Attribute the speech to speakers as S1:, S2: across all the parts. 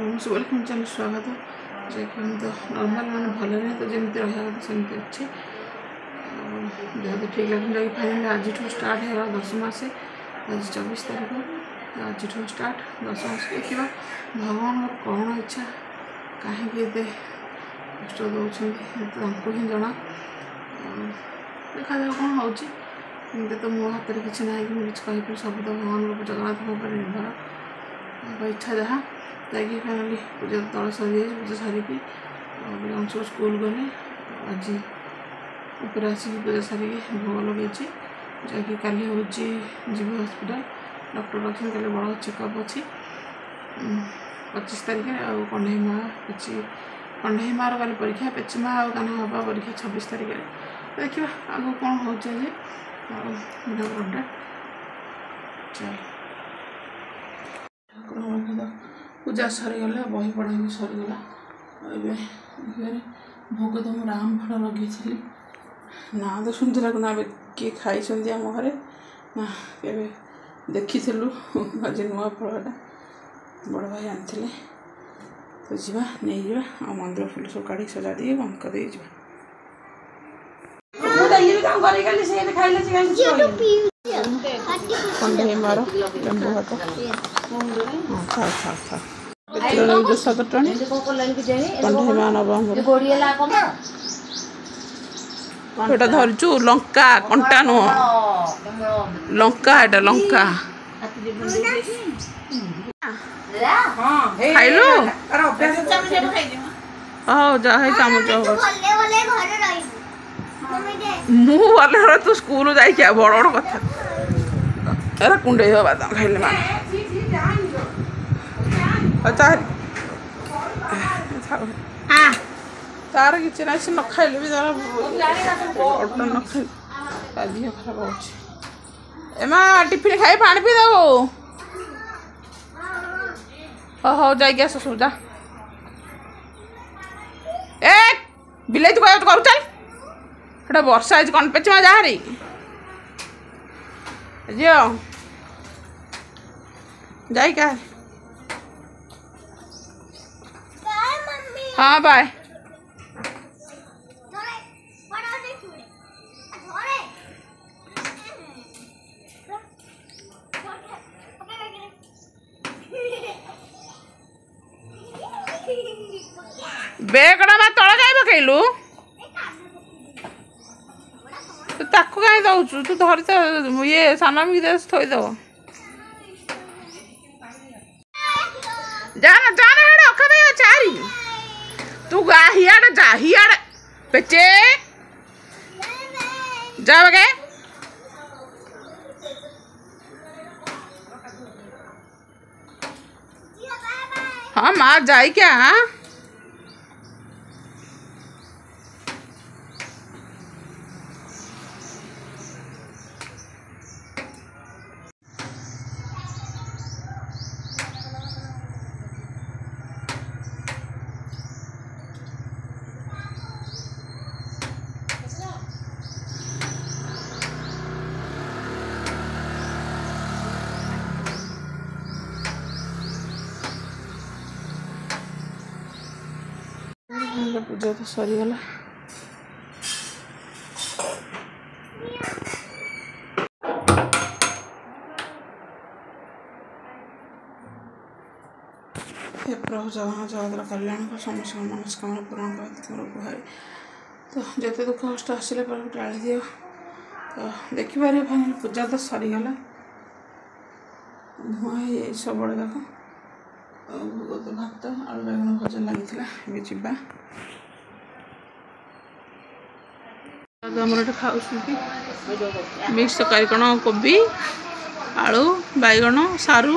S1: Welcome channel स्वागत है तो नॉर्मल मैंने भल नहीं तो जमी रहा सेमती अच्छे ठीक लगे फाइनल आज स्टार्ट है 10 मास आज 24 तारीख आज स्टार्ट 10 मास देखा भगवान कौन इच्छा कहीं कष्ट दौरान ही जना देखा जाए कौन होमती तो मो हाथ में किसी ना कि सब तो भगवान जगन्नाथ निर्भर इच्छा जहाँ जाकि फाइनाली पूजा तल सरी जाए पूजा सारिकी अंश स्कूल गले आज ऊपर आसिक पूजा सारिकी भोग लगे जाकि काली हूँ जीव हस्पिटाल डॉक्टर अच्छे कल बड़ चेकअप अच्छी 25 तारीख आउ कंढे माँ पेची कंढे मार कल परीक्षा पेची माँ आउ काना हवा परीक्षा 26 तारीख देखा आगे कौन हो अपडेट चल पूजा सरीगला बही पढ़ा भी सरीगला भोग तो मुझे आम फल लगे ना तो सुनते लगना किए खाई आम घरे ना के देखी आज नुआ फलटा बड़ भाई आनी तो जा नहीं आ मंदिर फुल सब काढ़ी सजा दिए बंद कर कंढे मार लेंबू हाथ जो 7 टन कंढे मार नवा धरचु लंका कंटा नुह लंका एटा लंका खाइलु जा चामच मुझे तू स्कूल जा बड़ बड़ कथा अरे कुंडे बादाम खाइले माने तार किसी ना न खाइले भी तार न खाइले देह खराब होमा टिफिन खाई पानी पी देव हो जाइए आस सब जा ए बिलाई तू कह करू चल वर्षा आज कौन पेच जा रही जो जाई क्या हाँ बाय बेगड़ा मैं तले कहीं पकईलु ताकू कहीं दौचु तू धरी ये सानमी देश थोदेव जाना जाना हेड अखा भाई चारी तू गा हियाड़ पेचे जा बगे हाँ माँ जाई क्या पूजा तो सरीगला हे प्रभु जगन्नाथ जगत कल्याण को समस्त मनस्कामना पूर्ण कर तुम गुहारी तो जिते दुख कष्ट आसिले पर टाड़ी दियो तो देखिपारे फाइनल पूजा तो सरीगला धुआं सब बड़े जाक भोग तो भात आलू बैगन भजा लगी जा आमर खाऊ मिक्स तरकारी कौन कोबी आलू बैगन सारू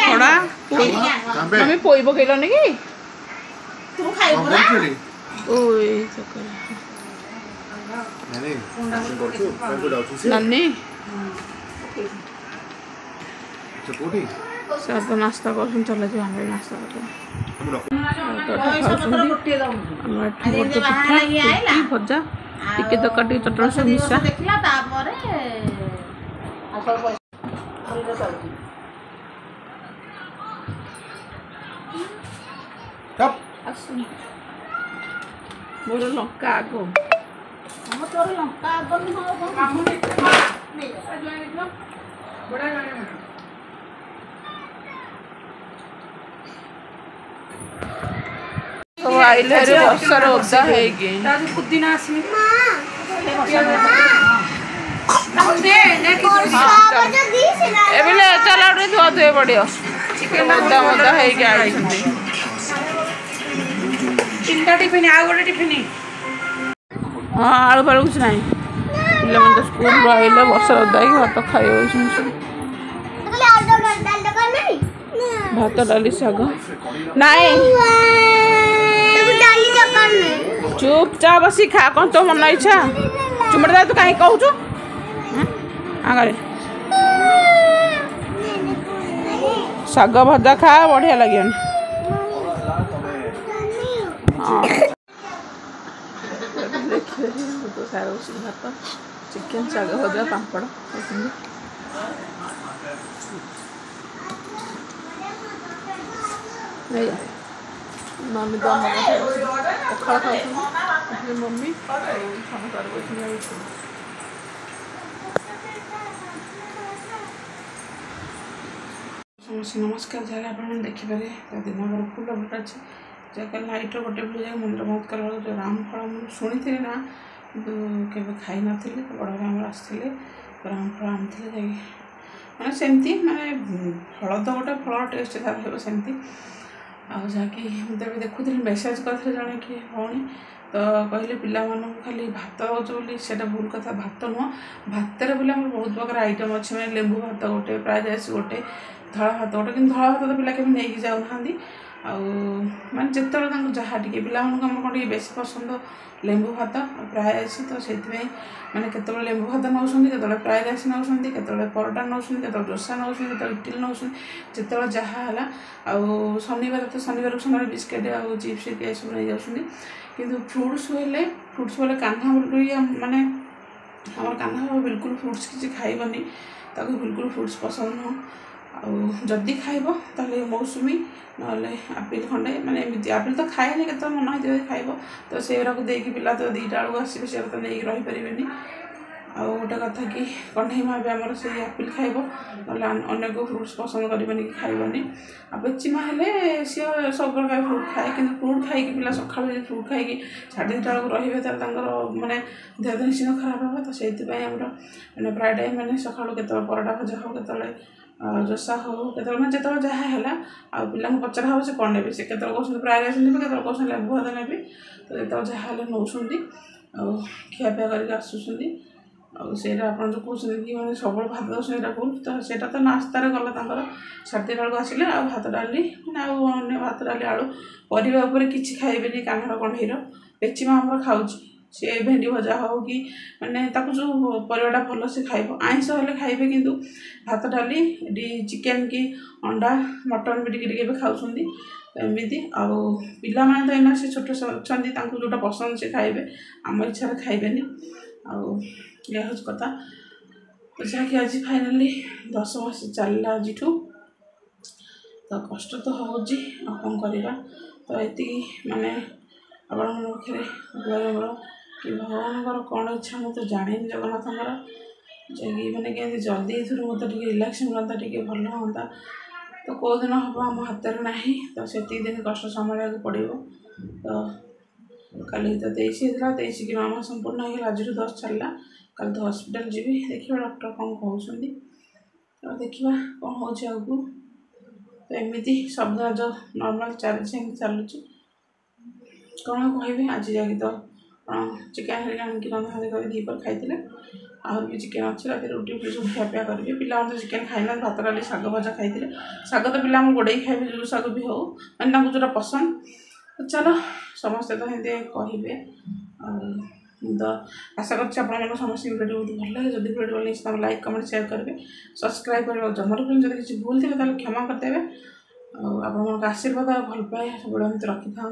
S1: खड़ा तुम्हें पोई पकईलन कि नानी सब नास्ता कर चले जो हम नास्ता भजा टिके तक चटनी सब मिसा मोर लंका आग
S2: तोर लंका आग
S1: तो आइले वर्षार ओदा होगी
S2: पुदीना आसमी
S1: एबले चल आउटे धुआ धुए पड़ियो चिकन ओदा ओदा होगी आई
S2: तीनटा टिफिन आ गोटे टिफिन
S1: हाँ आलू फालू कुछ ना पिला तो स्कूल आइले वर्षा ओदा भात खाई भात डाली शाग नाई चुपचाप बस खा कौन तो मन इच्छा चुमट तू कहीं कहूँ आगे शाग भजा खा बढ़िया लगे देखिए तो सारा भात चिकेन शाग भजा पापड़ मम्मी तो पखाड़ खाऊ मम्मी समस्त नमस्कार जगह आप देखिपारे दिन भर फुल फुटा अच्छे जगह लाइट गोटे फुल जगह मंदिर बंद कर रामफल मुझे शुणी थी ना कि खाई नी बड़ भाई आसते रामफल आनी मैंने सेमती माने फल तो गोटे फल टेस्ट तार सेमती आकि मुझे देखुली मेसेज करते जड़े कि भौणी तो कहले पिला खाली भात दौर से भूल कथा भात नुह भात बोले बहुत प्रकार आइटम अच्छे मैं लेंबू भात गोटे फ्राइड राइस गोटे धला भात गोटे कि धला भात तो पिला के नहीं जाऊना माने जिते जहाँ टी पिला कौन टे बेस पसंद लेंबू भात फ्राए राइस तो से मैंने केत लेंबू भात नौ के फ्राए राइस नौ के परोटा नौ के डोसा नौ के इडली नौ जिते जहाँ है शनिवार तो शनिवार शनिवार बिस्केट आ चिप्स ये सब नहीं जाऊँ कि फ्रुट्स बोले कान्हा माने आम कान्हा बिल्कुल फ्रुट्स किसी खाइबनी ताको बिल्कुल फ्रुट्स पसंद नुह आदि खाइब ताले मौसुमी ना आपिल खंडे माने आपिल तो खाएनि के मन होती खाइब तो से देकी पिला तो 2टा बेलू आसवे से तो नहीं रहीपर गोटे कथा कि कण्ठई माँ भी आमर से आपिल खाइब ना अनेक फ्रुट्स पसंद करें कि खाइबनी आ पेचिमा हेले सी सब प्रकार फ्रुट खाए कि फ्रुट खाई पिला सका फ्रुट खाई 2:30 बेलू रे माने देह निश्चित खराब हे तो से मैंने प्राय टाइम मैंने सका केत परोटा भजा हो के जोसा हो के जो जहाँ है पिला पचरा हो से कौन ने से के फ्राए राइस ने के लेंबू भात ने तो जो जहाँ नौ खियापिया करके आसुँच से आप जो कहते कि मैंने सब भात दौर भूल तो सेटा तो नास्तार गला 2:30 बेलू आसिले भात डाली मैंने भात डाली आलू पर किसी खाइबेनि कान्हार कण्ठईर पेचिमा आमर खाऊँ सी भेंडी भजा हो कि मैंने जो परिवाटा भल से खाइब आइंस हेल्ले खाइबे किंतु भात डाली चिकेन कि अंडा मटन भी टी खाऊँ एमती पिला माने तो एना से छोट अच्छा जोटा पसंद से खाइबे आम इच्छा खाइबेनि यह हूँ कथा जहाँकि आज फाइनाली 10 मास चलला आज तो कष्ट तो हो कौन करवा तो ये माने आपण मुखे मोर कि भगवान कौन इच्छा मुझे जानी जगन्नाथ मैंने कि जल्दी मत रिलैक्स मिलता टी भल हाँ तो कौ दिन हम आम हाथ में ना तो से दिन कष्ट संभाल पड़ो तो कल तो 23 कि मामा संपूर्ण हो आज 10 चलला कल तो हॉस्पिटल जी देखिए डॉक्टर कौन कहते तो देखा कौन हो तो एमती सब जो नॉर्मल चलती चलुची कौन कह आज जाकि तो चिकेन हरिका आनिक रंधा कर दीपर खाई आहर भी चिकेन अच्छे रात रुटी फुटी सब खियापिया करेंगे पिला तो चिकेन खाईना भात डाली शाग भजा खाई शाग तो पिला गोड़े खाइबे जो शाग भी हो मैंने जोटा पसंद तो चलो समस्ते तो हेंदे कहे तो आशा कर समस्त वीडियो बहुत भल लगे जब वीडियो भल लाइक कमेंट शेयर करेंगे सब्सक्राइब करेंगे जमार भी जब किसी भूल थे क्षमा करदेवे आप आशीर्वाद भल पाए सब रखी था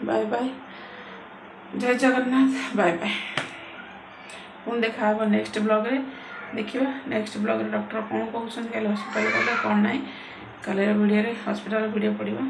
S1: बाय बाय जय जगन्नाथ बाय बाय पुणी देखा नेक्स्ट ब्लॉग रे देखा नेक्स्ट ब्लॉग डॉक्टर कौन कहते हैं कल हस्पिटाल गले कौन ना कल वीडियो हस्पिटाल वीडियो पड़ो।